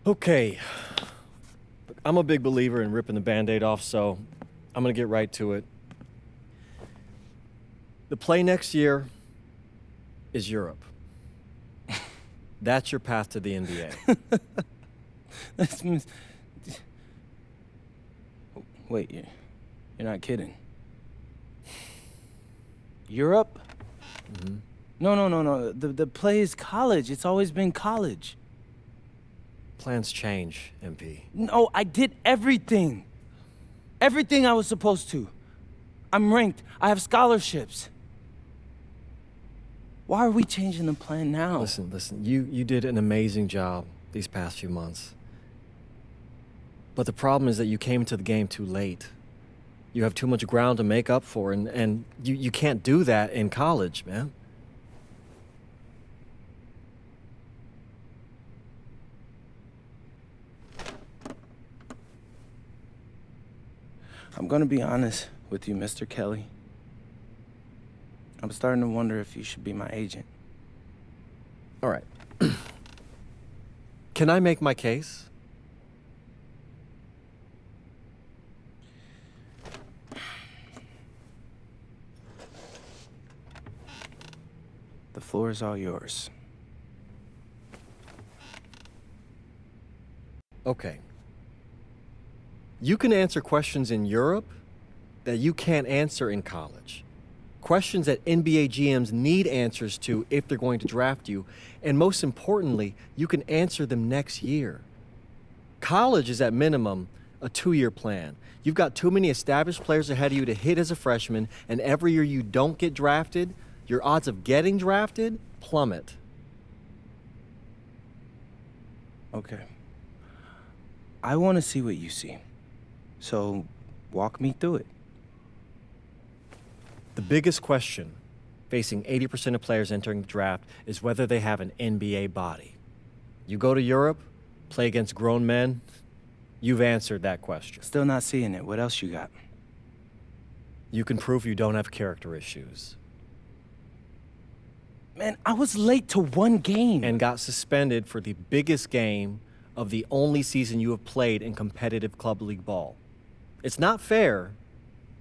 Okay. I'm a big believer in ripping the Band-Aid off, so I'm gonna get right to it. The play next year is Europe. That's your path to the NBA. That means... Wait, you're not kidding. Europe? Mm-hmm. No. The play is college. It's always been college. Plans change, MP. No, I did everything. Everything I was supposed to. I'm ranked. I have scholarships. Why are we changing the plan now? Listen, you did an amazing job these past few months. But the problem is that you came to the game too late. You have too much ground to make up for, and you can't do that in college, man. I'm gonna be honest with you, Mr. Kelly. I'm starting to wonder if you should be my agent. All right. Can I make my case? The floor is all yours. Okay. You can answer questions in Europe that you can't answer in college. Questions that NBA GMs need answers to if they're going to draft you. And most importantly, you can answer them next year. College is at minimum a 2-year plan. You've got too many established players ahead of you to hit as a freshman, and every year you don't get drafted, your odds of getting drafted plummet. Okay. I want to see what you see. So, walk me through it. The biggest question facing 80% of players entering the draft is whether they have an NBA body. You go to Europe, play against grown men, you've answered that question. Still not seeing it. What else you got? You can prove you don't have character issues. Man, I was late to one game. And got suspended for the biggest game of the only season you have played in competitive club league ball. It's not fair,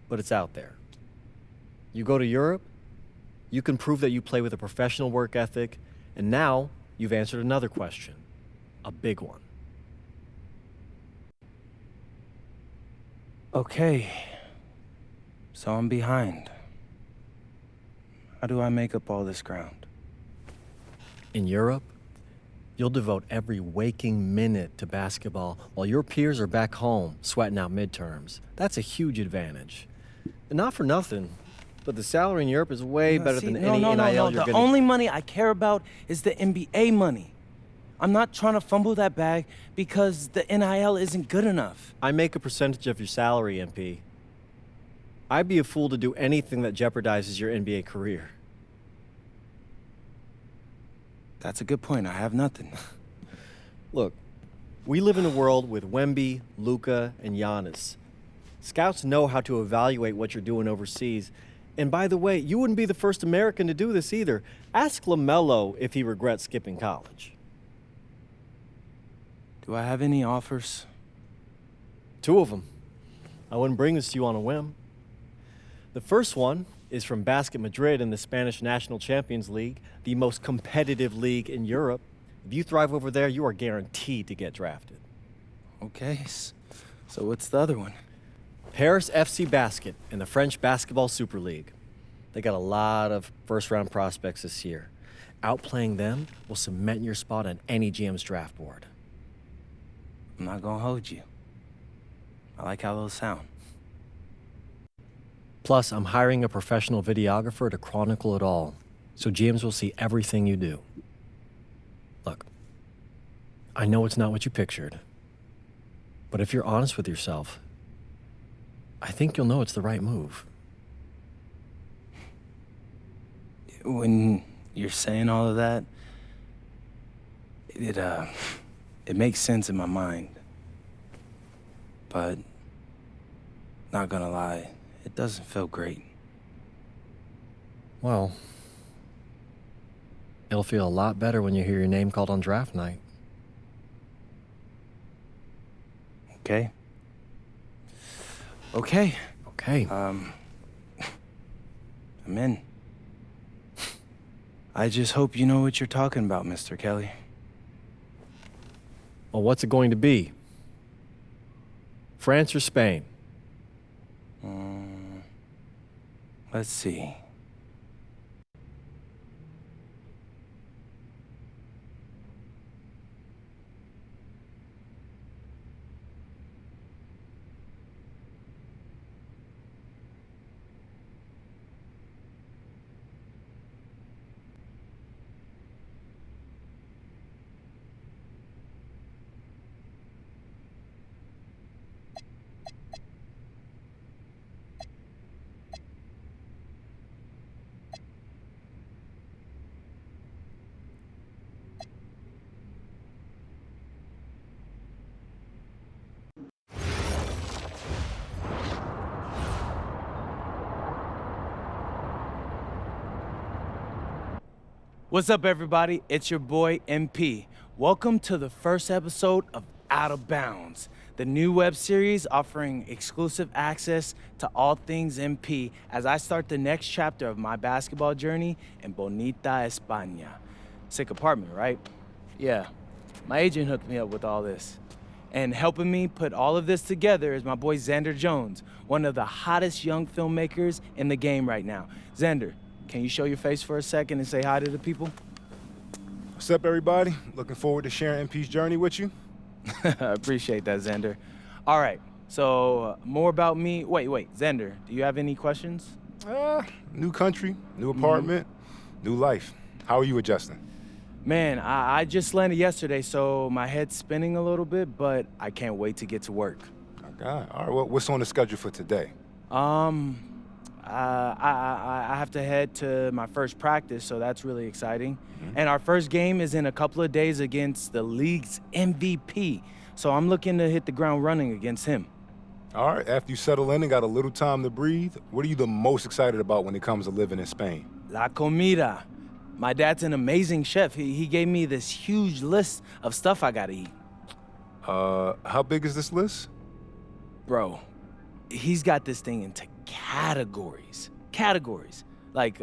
but it's out there. You go to Europe, you can prove that you play with a professional work ethic, and now you've answered another question, a big one. Okay. So I'm behind. How do I make up all this ground? In Europe, you'll devote every waking minute to basketball while your peers are back home sweating out midterms. That's a huge advantage. And not for nothing, but the salary in Europe is way better than any NIL you're The getting. only money I care about is the NBA money. I'm not trying to fumble that bag because the NIL isn't good enough. I make a percentage of your salary, MP. I'd be a fool to do anything that jeopardizes your NBA career. That's a good point. I have nothing. Look, we live in a world with Wemby, Luka, and Giannis. Scouts know how to evaluate what you're doing overseas. And by the way, you wouldn't be the first American to do this either. Ask LaMelo if he regrets skipping college. Do I have any offers? 2 of them. I wouldn't bring this to you on a whim. The first one is from Basket Madrid in the Spanish National Champions League, the most competitive league in Europe. If you thrive over there, you are guaranteed to get drafted. Okay, so what's the other one? Paris FC Basket in the French Basketball Super League. They got a lot of first-round prospects this year. Outplaying them will cement your spot on any GM's draft board. I'm not gonna hold you. I like how those sound. Plus, I'm hiring a professional videographer to chronicle it all, so GMs will see everything you do. Look, I know it's not what you pictured, but if you're honest with yourself, I think you'll know it's the right move. When you're saying all of that, it makes sense in my mind. But, not gonna lie, it doesn't feel great. Well, it'll feel a lot better when you hear your name called on draft night. okay? Okay, Okay. I'm in. I just hope you know what you're talking about, Mr. Kelly. Well, what's it going to be? France or Spain? Let's see. What's up, everybody? It's your boy, MP. Welcome to the first episode of Out of Bounds, the new web series offering exclusive access to all things MP as I start the next chapter of my basketball journey in Bonita, España. Sick apartment, right? Yeah, my agent hooked me up with all this. And helping me put all of this together is my boy Xander Jones, one of the hottest young filmmakers in the game right now. Xander, can you show your face for a second and say hi to the people? What's up, everybody? Looking forward to sharing MP's journey with you. I appreciate that, Xander. All right, so more about me. Wait, Xander, do you have any questions? New country, new apartment, new life. How are you adjusting? Man, I just landed yesterday, so my head's spinning a little bit, but I can't wait to get to work. Okay. All right, well, what's on the schedule for today? I have to head to my first practice, so that's really exciting. And our first game is in a couple of days against the league's MVP, so I'm looking to hit the ground running against him. All right, after you settle in and got a little time to breathe, what are you the most excited about when it comes to living in Spain? La comida. My dad's an amazing chef. He gave me this huge list of stuff I gotta eat. How big is this list? Bro, he's got this thing into categories. Like,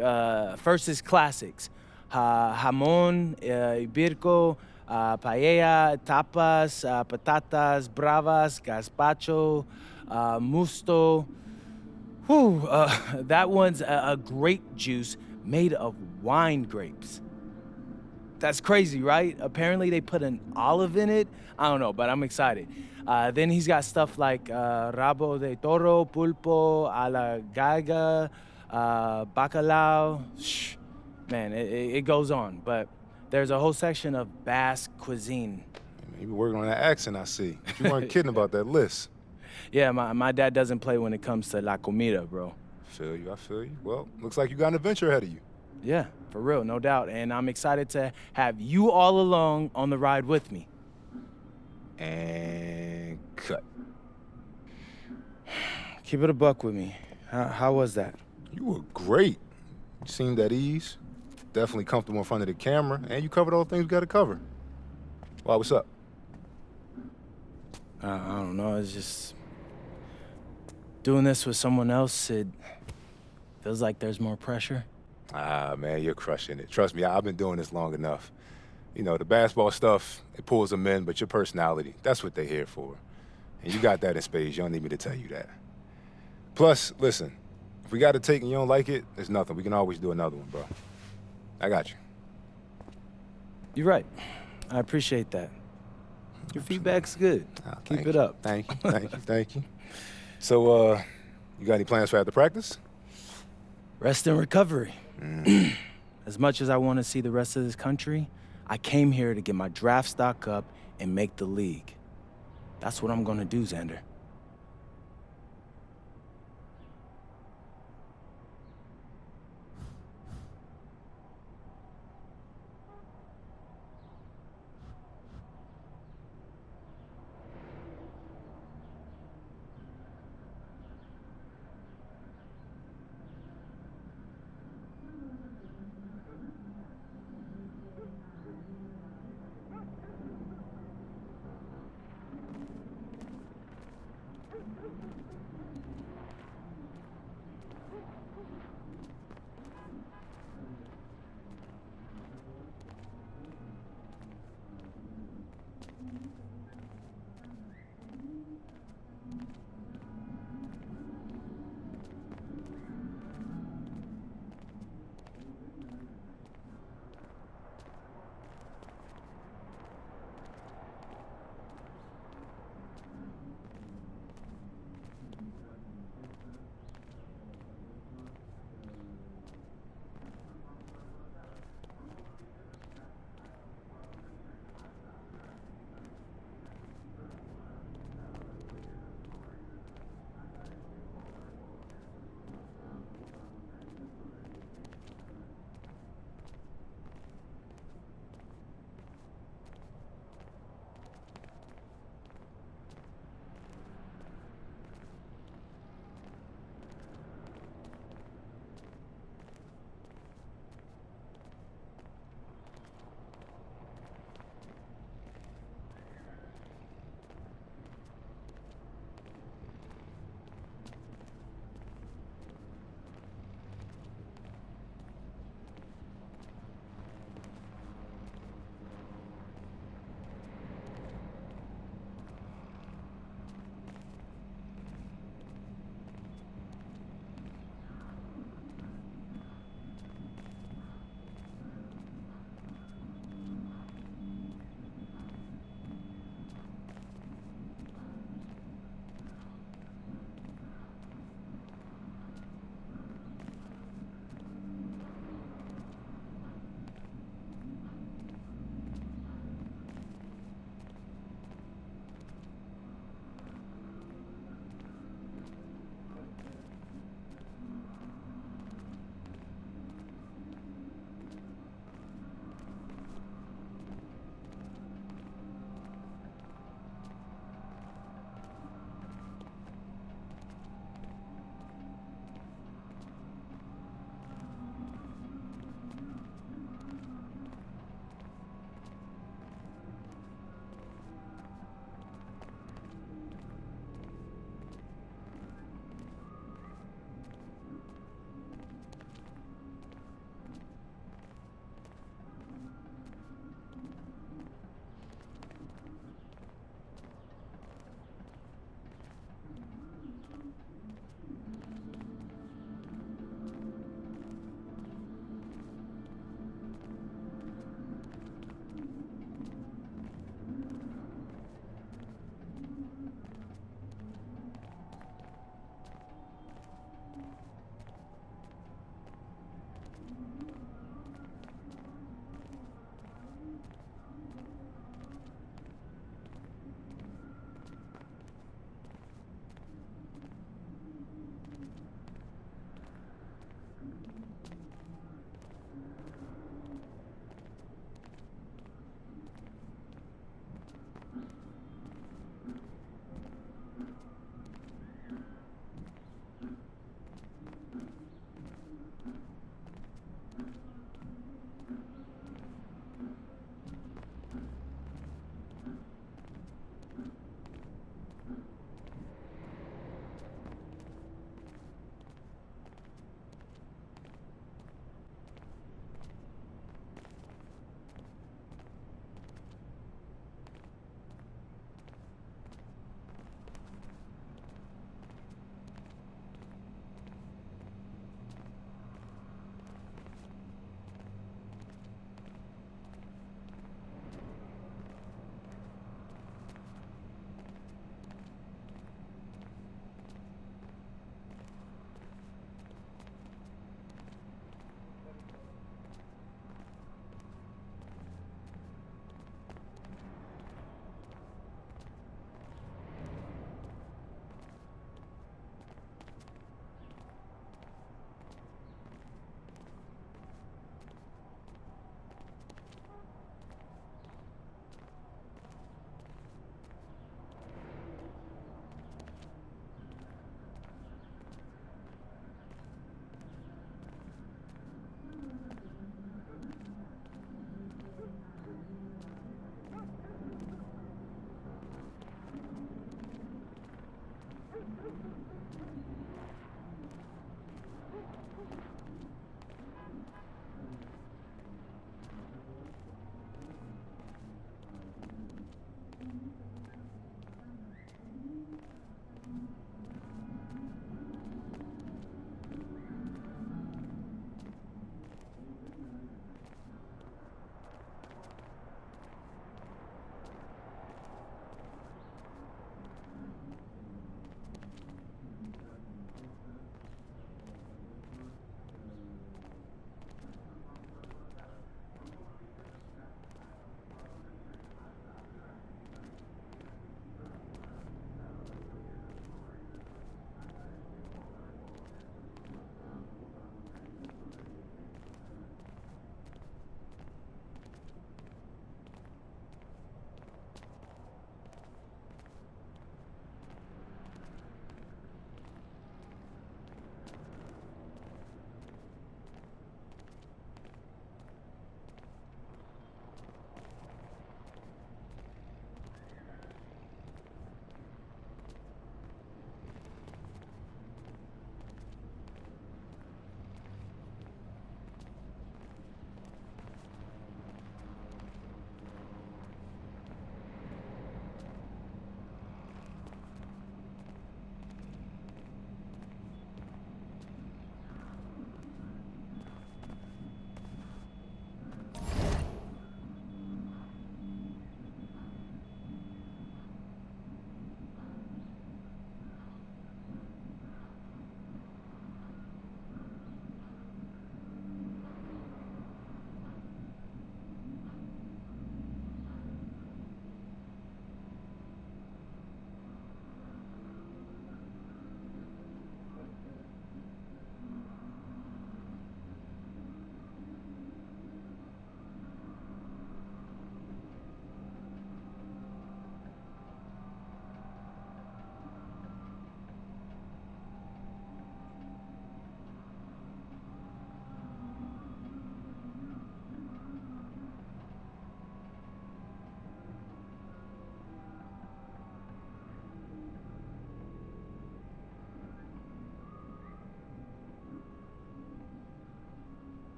first is classics. Jamón, ibirco, paella, tapas, patatas bravas, gazpacho, musto. Whew, that one's a grape juice made of wine grapes. That's crazy, right? Apparently they put an olive in it. I don't know, but I'm excited. Then he's got stuff like rabo de toro, pulpo, a la galga, bacalao. Shh. Man, it goes on, but there's a whole section of Basque cuisine. You been working on that accent, I see. You weren't kidding about that list. Yeah, my dad doesn't play when it comes to la comida, bro. I feel you. Well, looks like you got an adventure ahead of you. Yeah, for real, no doubt. And I'm excited to have you all along on the ride with me. And cut. Keep it a buck with me. How was that? You were great. You seemed at ease. Definitely comfortable in front of the camera, and you covered all the things we got to cover. Well, what's up? I don't know, it's just... doing this with someone else, it feels like there's more pressure. Ah, man, you're crushing it. Trust me, I've been doing this long enough. You know, the basketball stuff, it pulls them in, but your personality, that's what they're here for. And you got that in spades. You don't need me to tell you that. Plus, listen, if we got to take and you don't like it, there's nothing. We can always do another one, bro. I got you. You're right. I appreciate that. Your feedback's good. Keep it up. Thank you, thank you. So, you got any plans for after practice? Rest and recovery. As much as I want to see the rest of this country, I came here to get my draft stock up and make the league. That's what I'm gonna do, Xander.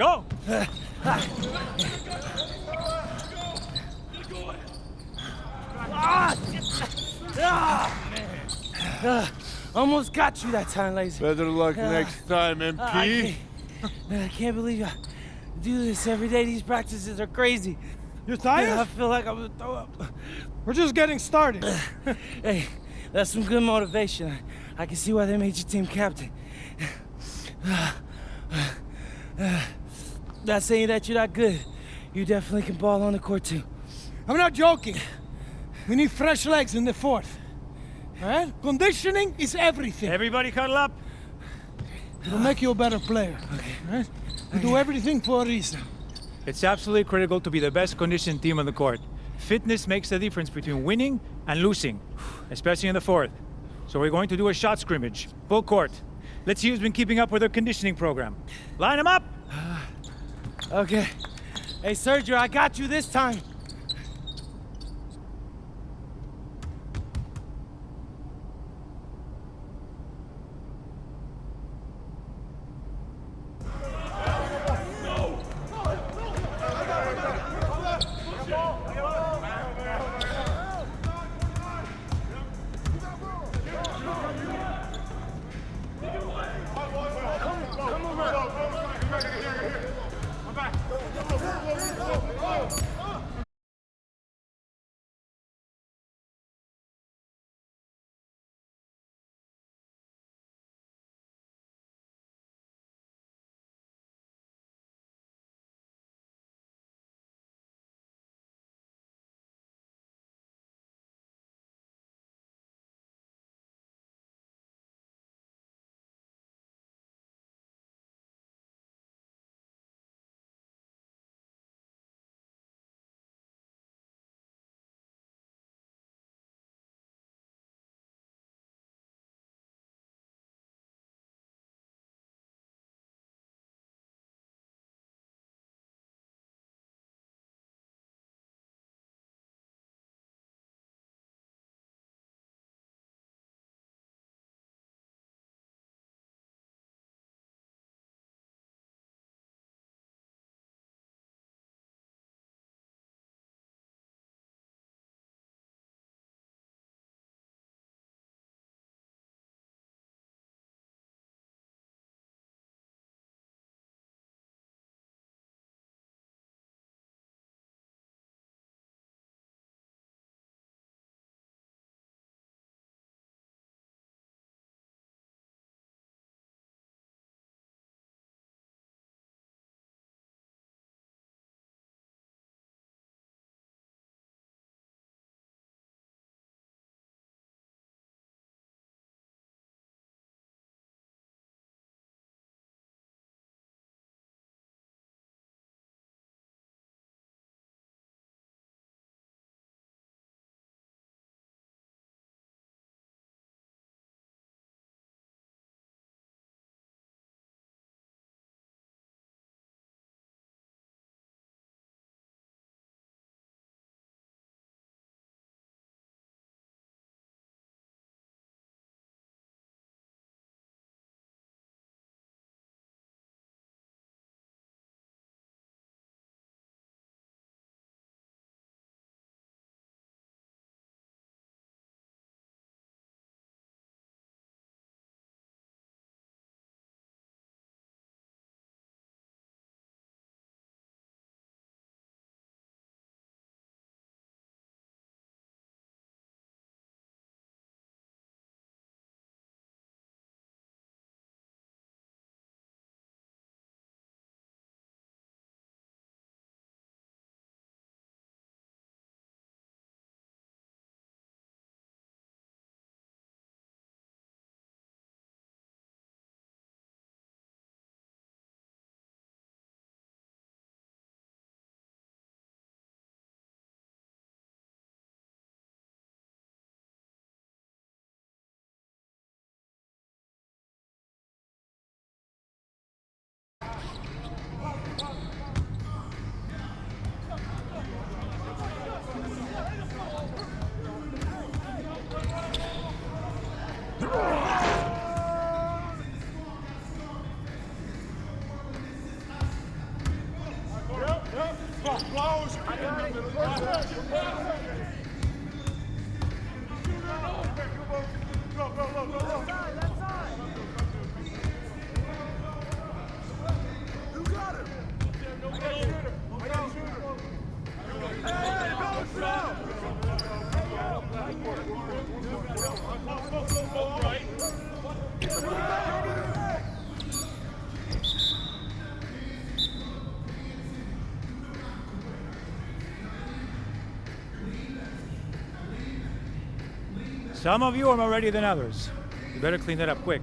Go! Almost got you that time, Laser. Better luck next time, MP. I can't believe I do this every day. These practices are crazy. You're tired? I feel like I'm gonna throw up. We're just getting started. Hey, that's some good motivation. I can see why they made you team captain. Not saying that you're not good. You definitely can ball on the court too. I'm not joking. We need fresh legs in the fourth. All right? Conditioning is everything. Everybody cuddle up. It'll make you a better player. Okay. All right? We do everything for a reason. It's absolutely critical to be the best conditioned team on the court. Fitness makes the difference between winning and losing, especially in the fourth. So we're going to do a shot scrimmage, full court. Let's see who's been keeping up with their conditioning program. Line them up! Okay. Hey, Sergio, I got you this time. Close. Some of you are more ready than others. You better clean that up quick.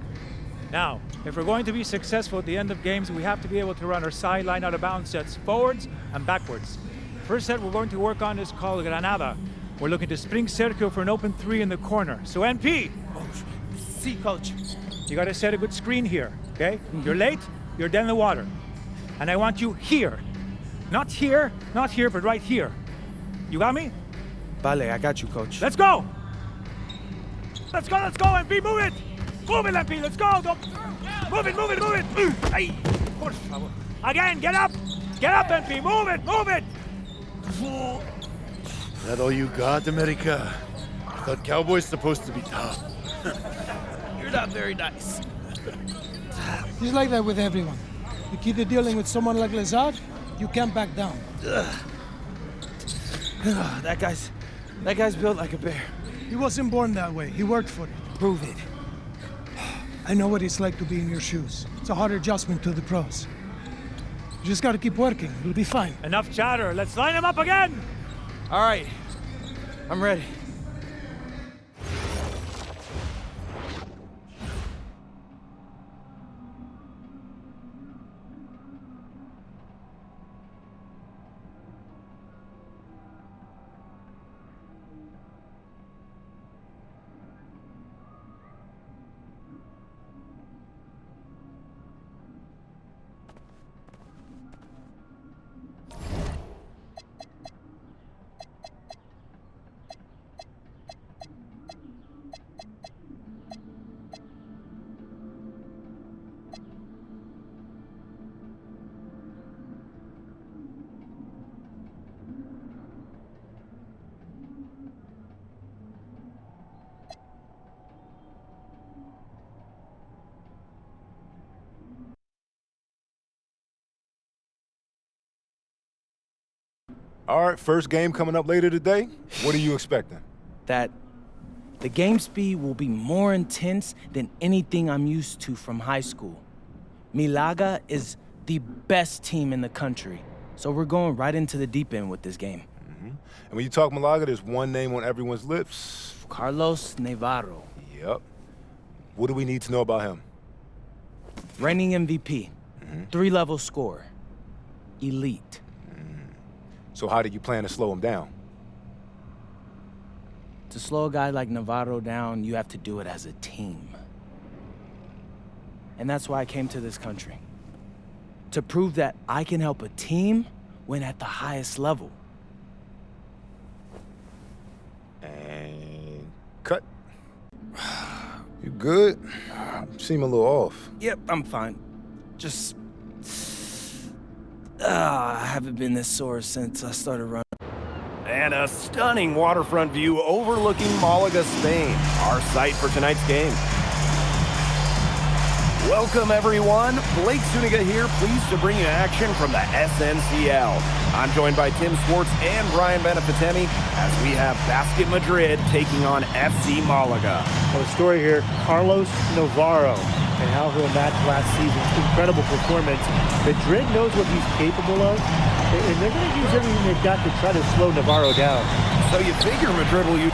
Now, if we're going to be successful at the end of games, we have to be able to run our sideline out of bounds sets forwards and backwards. First set we're going to work on is called Granada. We're looking to spring Sergio for an open 3 in the corner. So NP, See, coach. you gotta set a good screen here, okay? You're late, you're dead in the water. And I want you here. Not here, but right here. You got me? Vale, I got you, coach. Let's go! Let's go, MP, move it! Move it, MP, let's go! Don't... Move it! Ay, por favor. Again, get up! Get up, MP, move it! That all you got, America? I thought Cowboys supposed to be tough. You're not very nice. He's like that with everyone. You keep dealing with someone like Lazard, you can't back down. That guy's built like a bear. He wasn't born that way. He worked for it. Prove it. I know what it's like to be in your shoes. It's a hard adjustment to the pros. You just gotta keep working. It'll be fine. Enough chatter, let's line him up again! All right, I'm ready. All right, first game coming up later today. What are you expecting? That the game speed will be more intense than anything I'm used to from high school. Milaga is the best team in the country, so we're going right into the deep end with this game. And when you talk Malaga, there's one name on everyone's lips. Carlos Navarro, Yep. What do we need to know about him? reigning MVP, 3-level scorer, elite. So how do you plan to slow him down? To slow a guy like Navarro down, you have to do it as a team. And that's why I came to this country. To prove that I can help a team win at the highest level. And cut. You good? You seem a little off. Yep, I'm fine. Just... I haven't been this sore since I started running. And a stunning waterfront view overlooking Malaga, Spain, our site for tonight's game. Welcome, everyone. Blake Zuniga here, pleased to bring you action from the SNCL. I'm joined by Tim Swartz and Brian Benefitemi as we have Basket Madrid taking on FC Malaga. Well, the story here, Carlos Navarro, and how he'll match last season's incredible performance. Madrid knows what he's capable of, and they're going to use everything they've got to try to slow Navarro down. So you figure Madrid will use...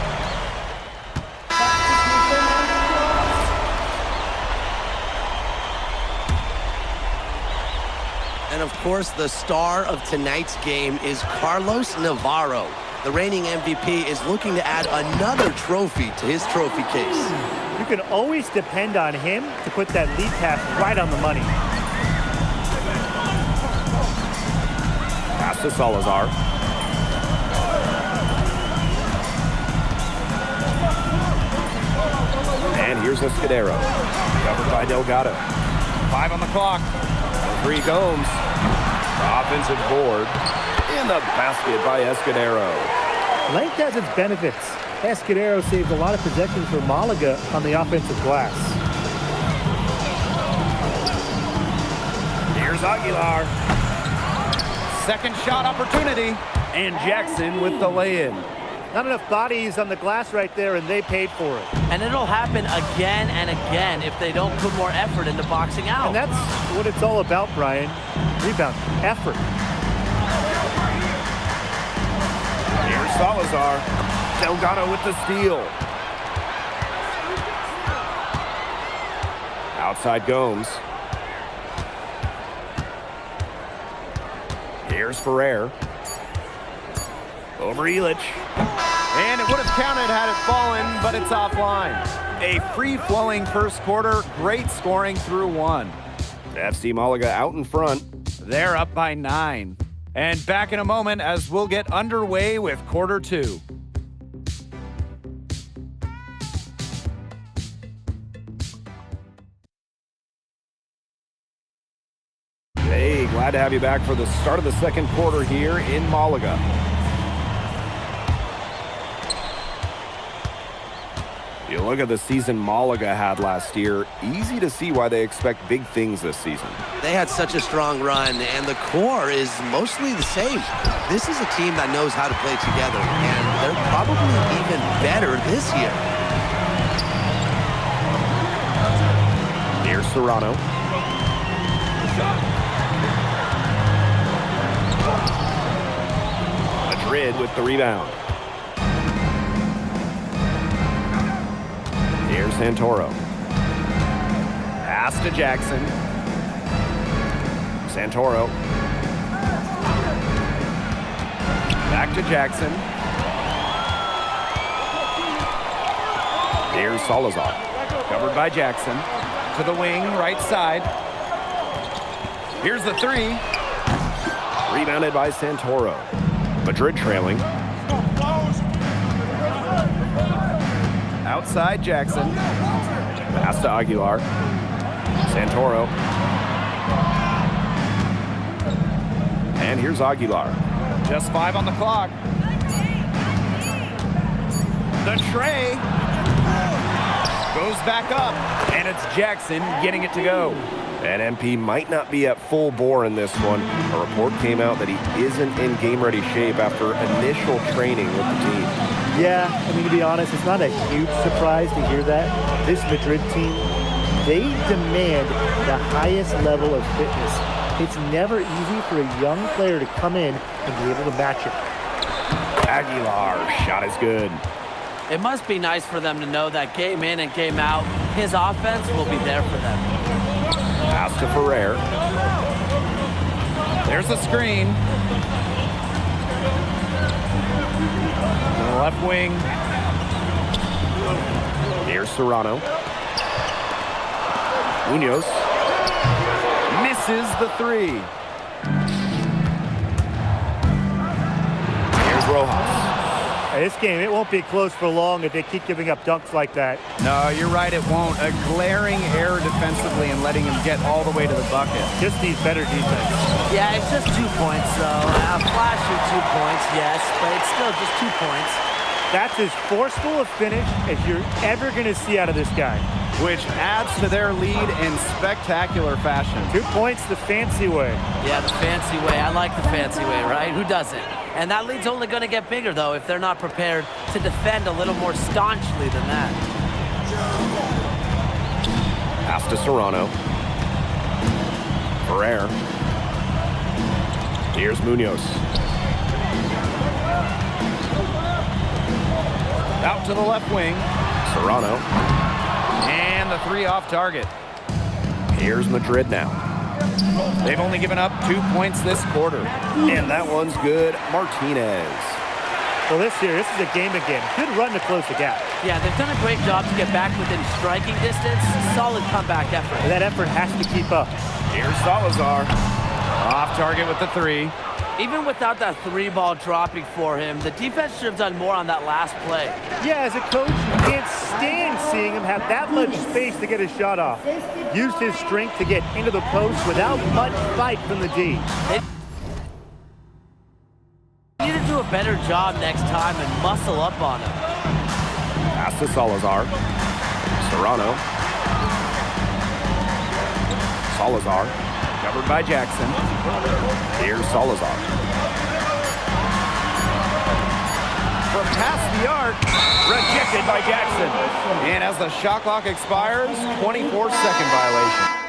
And of course, the star of tonight's game is Carlos Navarro. The reigning MVP is looking to add another trophy to his trophy case. You can always depend on him to put that lead pass right on the money. Pass to Salazar. And here's Escudero, covered by Delgado. 5 on the clock. 3 Gomes. Offensive board. And And the basket by Escudero. Length has its benefits. Escudero saved a lot of possessions for Malaga on the offensive glass. Here's Aguilar. Second shot opportunity. And Jackson with the lay-in. Not enough bodies on the glass right there, and they paid for it. And it'll happen again and again if they don't put more effort into boxing out. And that's what it's all about, Brian. Rebound, effort. Here's Salazar. Delgado with the steal. Outside Gomes. Here's Ferrer. Over Illich. And it would have counted had it fallen, but it's offline. A free-flowing first quarter, great scoring through one. FC Malaga out in front. They're up by 9. And back in a moment as we'll get underway with quarter 2. Hey, glad to have you back for the start of the second quarter here in Malaga. You look at the season Malaga had last year, easy to see why they expect big things this season. They had such a strong run, and the core is mostly the same. This is a team that knows how to play together, and they're probably even better this year. Here's Serrano. Madrid with the rebound. Here's Santoro. Pass to Jackson. Santoro. Back to Jackson. Here's Salazar. Covered by Jackson. To the wing, right side. Here's the three. Rebounded by Santoro. Madrid trailing. Outside Jackson. Pass to Aguilar. Santoro. And here's Aguilar. Just 5 on the clock. The tray goes back up, and it's Jackson getting it to go. And MP might not be at full bore in this one. A report came out that he isn't in game-ready shape after initial training with the team. Yeah, I mean, to be honest, it's not a huge surprise to hear that. This Madrid team, they demand the highest level of fitness. It's never easy for a young player to come in and be able to match it. Aguilar, shot is good. It must be nice for them to know that game in and game out, his offense will be there for them. Pass to Ferrer. There's the screen. Left wing. Here's Serrano. Munoz. Misses the three. Here's Rojas. This game, it won't be close for long if they keep giving up dunks like that. No, you're right, it won't. A glaring error defensively and letting him get all the way to the bucket. Just needs better defense. Yeah, it's just 2 points, though. A flashy 2 points, yes, but it's still just 2 points. That's as forceful a finish as you're ever going to see out of this guy. Which adds to their lead in spectacular fashion. 2 points the fancy way. Yeah, the fancy way. I like the fancy way, right? Who doesn't? And that lead's only going to get bigger, though, if they're not prepared to defend a little more staunchly than that. Pass to Serrano. Ferrer. Here's Munoz. Out to the left wing. Serrano. And the three off target. Here's Madrid now. They've only given up 2 points this quarter. And that one's good. Martinez. Well, this is a game again. Good run to close the gap. Yeah, they've done a great job to get back within striking distance. Solid comeback effort. And that effort has to keep up. Here's Salazar. Off target with the three. Even without that 3-ball dropping for him, the defense should have done more on that last play. Yeah, as a coach, you can't stand seeing him have that much space to get his shot off. Used his strength to get into the post without much fight from the D. do a better job next time and muscle up on him. Pass to Salazar. Serrano. Salazar. Covered by Jackson. Here's Salazar. From past the arc. Rejected by Jackson. And as the shot clock expires, 24-second violation.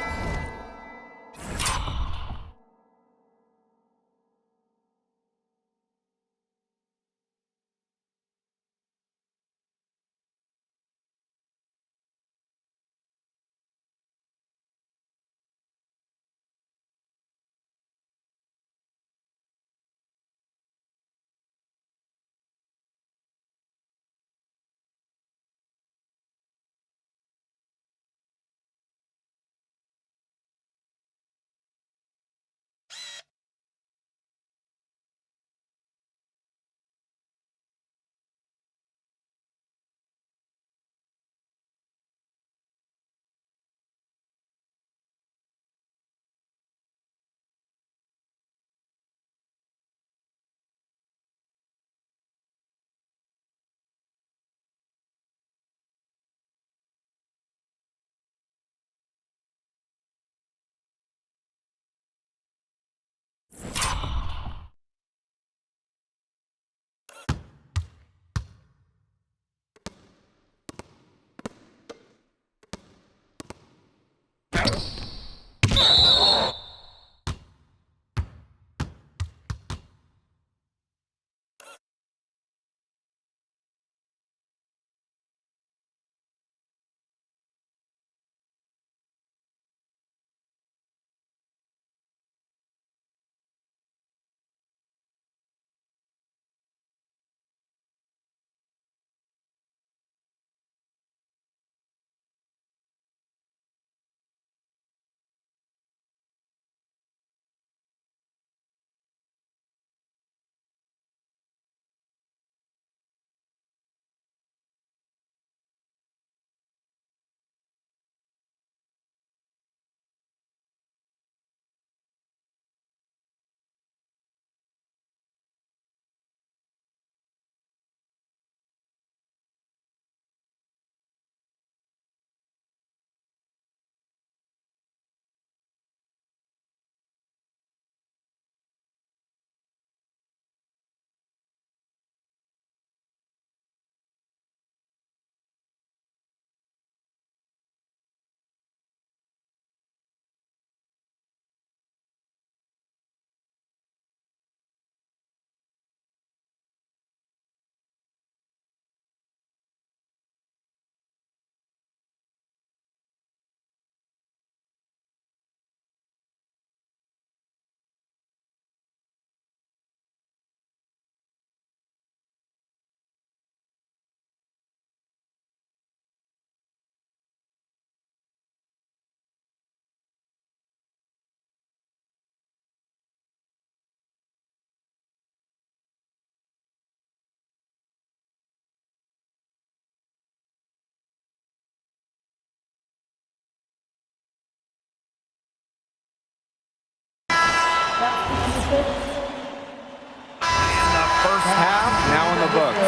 First half now in the books.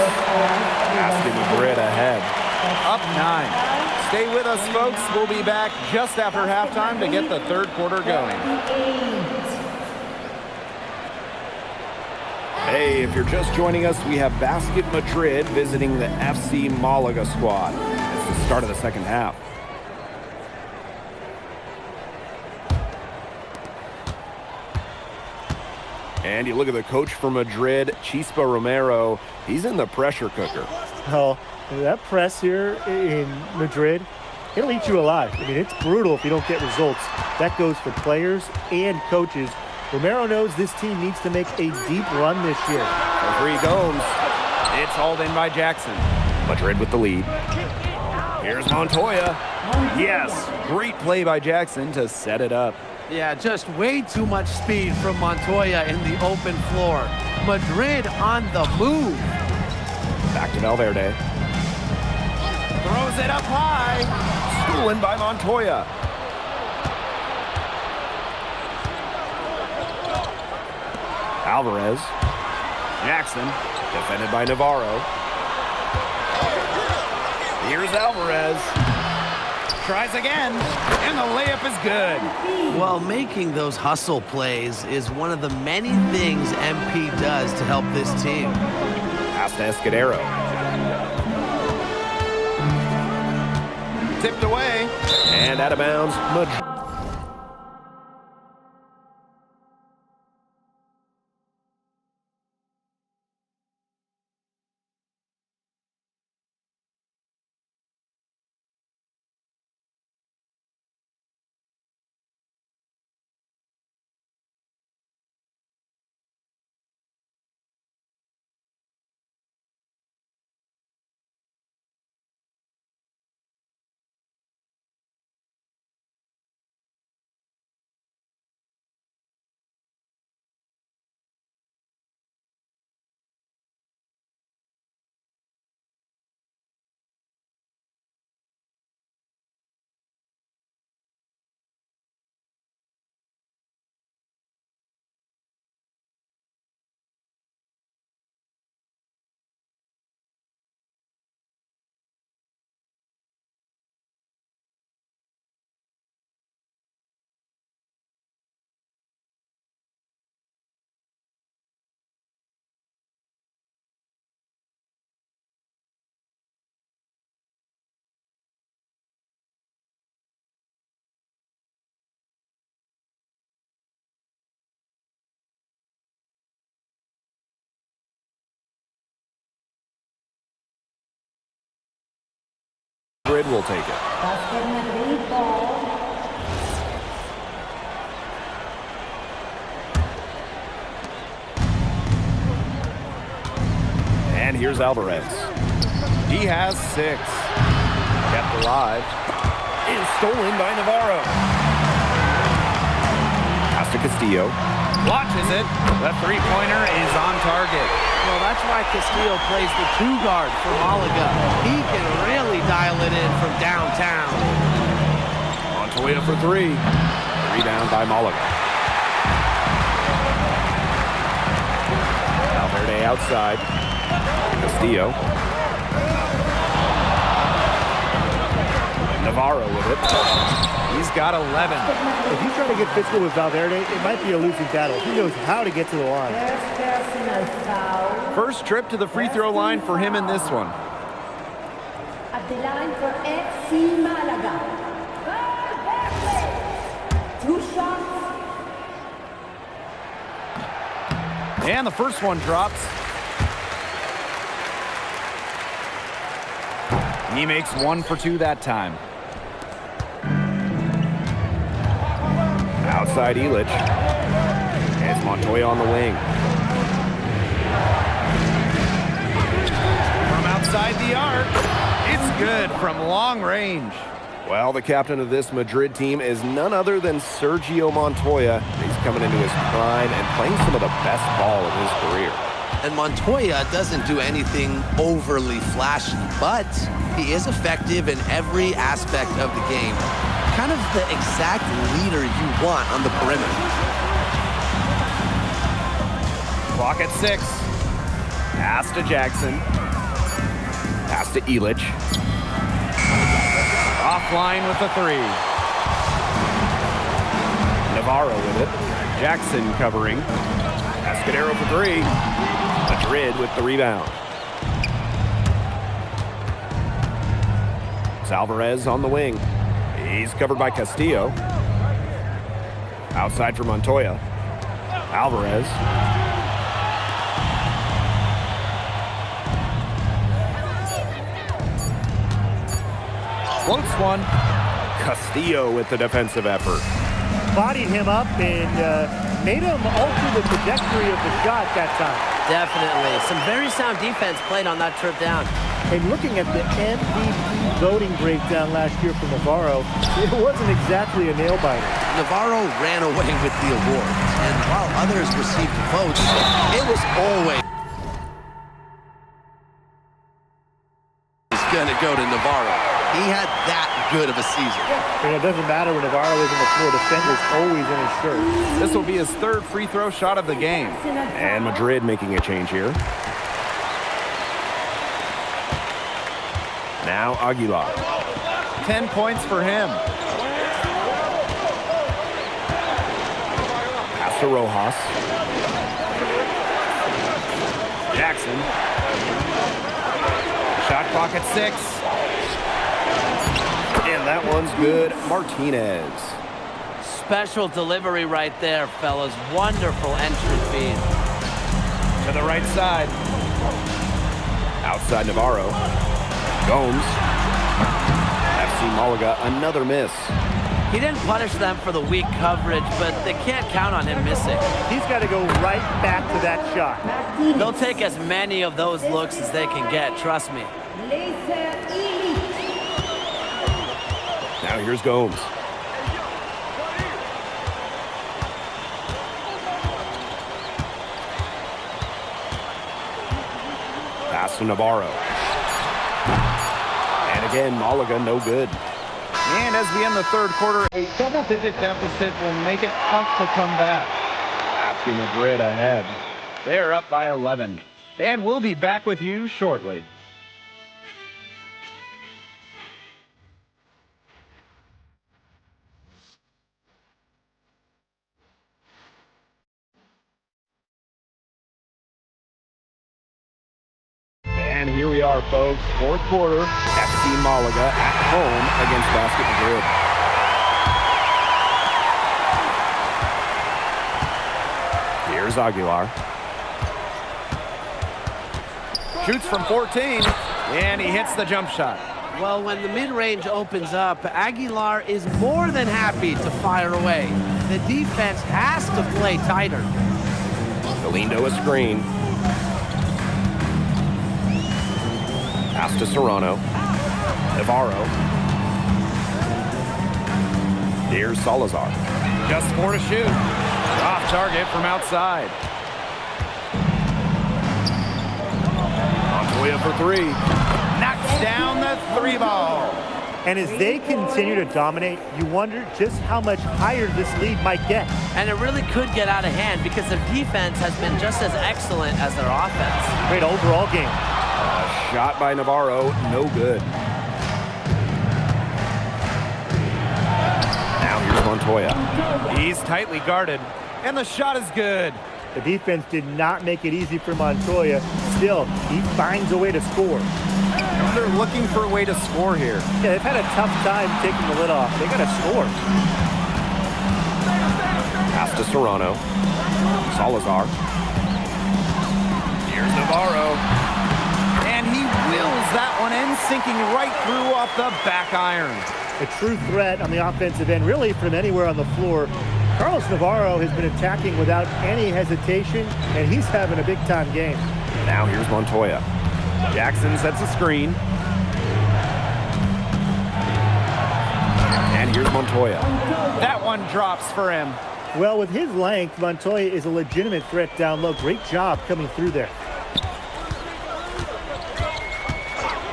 Basket Madrid ahead. Up 9. Stay with us, folks. We'll be back just after halftime to get the third quarter going. Hey, if you're just joining us, we have Basket Madrid visiting the FC Malaga squad. It's the start of the second half. And you look at the coach for Madrid, Chispa Romero. He's in the pressure cooker. Oh, that press here in Madrid, it'll eat you alive. I mean, it's brutal if you don't get results. That goes for players and coaches. Romero knows this team needs to make a deep run this year. For three goes. It's hauled in by Jackson. Madrid with the lead. Here's Montoya. Yes, great play by Jackson to set it up. Yeah, just way too much speed from Montoya in the open floor. Madrid on the move. Back to Valverde. Throws it up high. Stolen by Montoya. Alvarez. Jackson, defended by Navarro. Here's Alvarez. Tries again, and the layup is good. Well, making those hustle plays is one of the many things MP does to help this team. Pass to Escudero. Tipped away, and out of bounds. Madrid will take it. And here's Alvarez. He has 6. Kept alive. And stolen by Navarro. Pass to Castillo. Watches it. The three-pointer is on target. Well, that's why Castillo plays the 2 guard for Malaga. He can really dial it in from downtown. Montoya for 3. Rebound by Malaga. Valverde outside. Castillo. Navarro with it. He's got 11. If you try to get physical with Valverde, it might be a losing battle. He knows how to get to the line. First trip to the free throw line for him in this one. At the line for FC Malaga. 2 shots. And the first one drops. He makes 1 for 2 that time. Outside Illich. As Montoya on the wing. From outside the arc. It's good from long range. Well, the captain of this Madrid team is none other than Sergio Montoya. He's coming into his prime and playing some of the best ball of his career. And Montoya doesn't do anything overly flashy, but he is effective in every aspect of the game. Kind of the exact leader you want on the perimeter. Clock at 6. Pass to Jackson. Pass to Illich. Offline with the 3. Navarro with it. Jackson covering. Escudero for 3. Madrid with the rebound. It's Alvarez on the wing. He's covered by Castillo. Outside for Montoya. Alvarez. Floats one. Castillo with the defensive effort. Bodied him up and made him alter the trajectory of the shot that time. Definitely. Some very sound defense played on that trip down. And looking at the MVP voting breakdown last year for Navarro, it wasn't exactly a nail-biter. Navarro ran away with the award. And while others received votes, it was always going to go to Navarro. He had that good of a season. And it doesn't matter when Navarro is on the floor. Defender's always in his shirt. This will be his third free throw shot of the game. And Madrid making a change here. Now Aguilar. 10 points for him. Pass to Rojas. Jackson. Shot clock at 6. And that one's good. Martinez. Special delivery right there, fellas. Wonderful entry feed. To the right side. Outside Navarro. Gomes. FC Malaga, another miss. He didn't punish them for the weak coverage, but they can't count on him missing. He's got to go right back to that shot. They'll take as many of those looks as they can get, trust me. Now here's Gomes. Pass to Navarro. And again, Malaga no good. And as we end the third quarter, a double-digit deficit will make it tough to come back. FC Madrid ahead. They're up by 11. And we'll be back with you shortly. And here we are, folks. Fourth quarter. FC Malaga at home against Basket Madrid. Here's Aguilar. Shoots from 14, and he hits the jump shot. Well, when the mid-range opens up, Aguilar is more than happy to fire away. The defense has to play tighter. Galindo a screen. Pass to Serrano. Navarro. Here's Salazar. Just 4 to shoot. Off target from outside. Montoya for 3. Knocks down the 3 ball. And as they continue to dominate, you wonder just how much higher this lead might get. And it really could get out of hand because their defense has been just as excellent as their offense. Great overall game. Shot by Navarro, no good. Now here's Montoya. He's tightly guarded, and the shot is good. The defense did not make it easy for Montoya. Still, he finds a way to score. They're looking for a way to score here. Yeah, they've had a tough time taking the lid off. They got to score. Pass to Serrano. Salazar. Here's Navarro. And he wheels that one in, sinking right through off the back iron. A true threat on the offensive end, really from anywhere on the floor. Carlos Navarro has been attacking without any hesitation, and he's having a big-time game. Now here's Montoya. Jackson sets a screen. And here's Montoya. That one drops for him. Well, with his length, Montoya is a legitimate threat down low. Great job coming through there.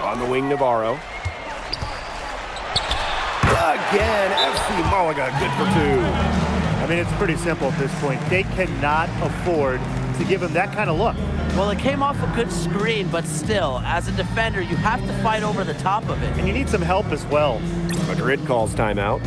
On the wing, Navarro. Again, FC Malaga good for 2. I mean, it's pretty simple at this point. They cannot afford to give him that kind of look. Well, it came off a good screen, but still, as a defender, you have to fight over the top of it. And you need some help as well. Madrid calls timeout.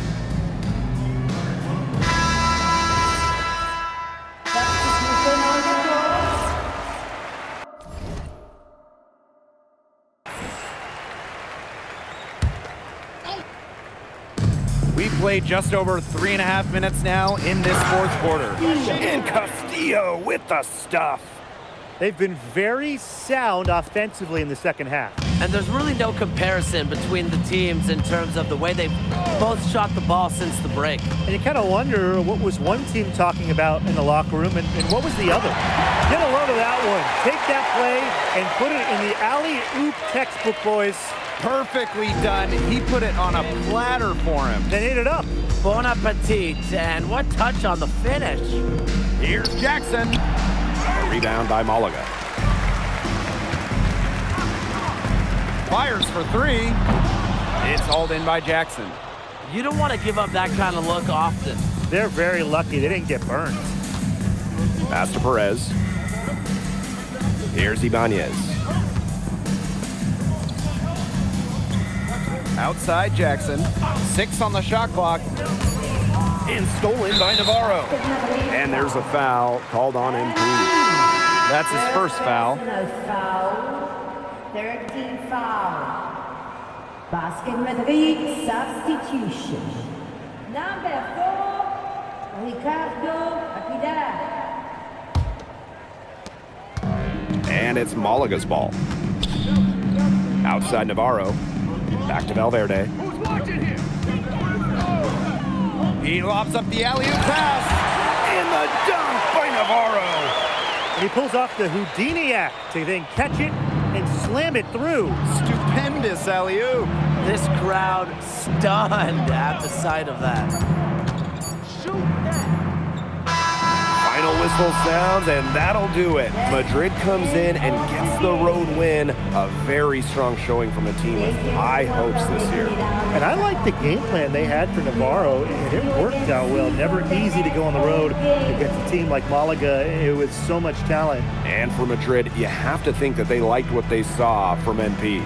We've played just over 3.5 minutes now in this fourth quarter. And Castillo with the stuff. They've been very sound offensively in the second half. And there's really no comparison between the teams in terms of the way they've both shot the ball since the break. And you kind of wonder what was one team talking about in the locker room and what was the other. Get a load of that one. Take that play and put it in the alley-oop textbook, boys. Perfectly done. He put it on a platter for him. Then ate it up. Bon appetit. And what touch on the finish. Here's Jackson. A rebound by Malaga. Fires for three. It's hauled in by Jackson. You don't want to give up that kind of look often. They're very lucky they didn't get burned. Pass to Perez. Here's Ibanez. Outside Jackson. 6 on the shot clock. And stolen by Navarro. And there's a foul called on MP. That's his first foul. Foul. 13 foul. Basket Madrid substitution. Number 4, Ricardo Aguilar. And it's Malaga's ball. Outside Navarro. Back to Valverde. He lobs up the alley-oop pass. And the dunk by Navarro. And he pulls off the Houdiniac to then catch it and slam it through. Stupendous alley-oop. This crowd stunned at the sight of that. Final whistle sounds, and that'll do it. Madrid comes in and gets the road win. A very strong showing from a team with high hopes this year. And I like the game plan they had for Navarro, and it worked out well. Never easy to go on the road against a team like Malaga with so much talent. And for Madrid, you have to think that they liked what they saw from NP.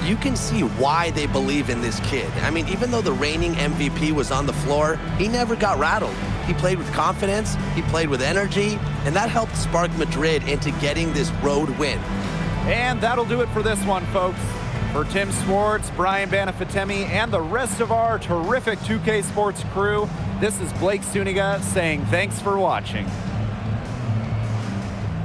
You can see why they believe in this kid. I mean, even though the reigning MVP was on the floor, he never got rattled. He played with confidence, he played with energy, and that helped spark Madrid into getting this road win. And that'll do it for this one, folks. For Tim Swartz, Brian Banafitemi, and the rest of our terrific 2K Sports crew, this is Blake Suniga saying thanks for watching.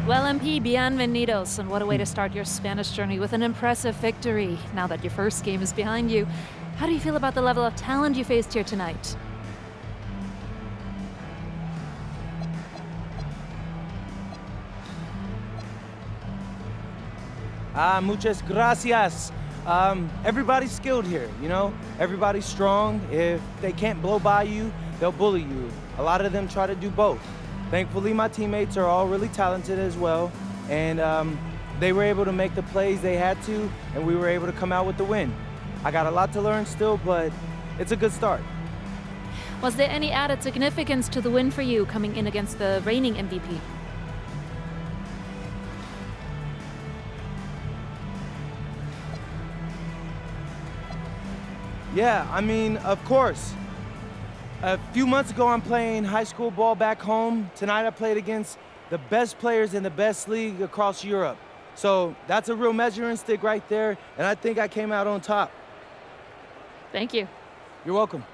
Well, MP, bienvenidos, and what a way to start your Spanish journey with an impressive victory. Now that your first game is behind you, how do you feel about the level of talent you faced here tonight? Muchas gracias. Everybody's skilled here, you know? Everybody's strong. If they can't blow by you, they'll bully you. A lot of them try to do both. Thankfully, my teammates are all really talented as well, and they were able to make the plays they had to, and we were able to come out with the win. I got a lot to learn still, but it's a good start. Was there any added significance to the win for you coming in against the reigning MVP? Yeah, I mean, of course. A few months ago, I'm playing high school ball back home. Tonight, I played against the best players in the best league across Europe. So that's a real measuring stick right there, and I think I came out on top. Thank you. You're welcome.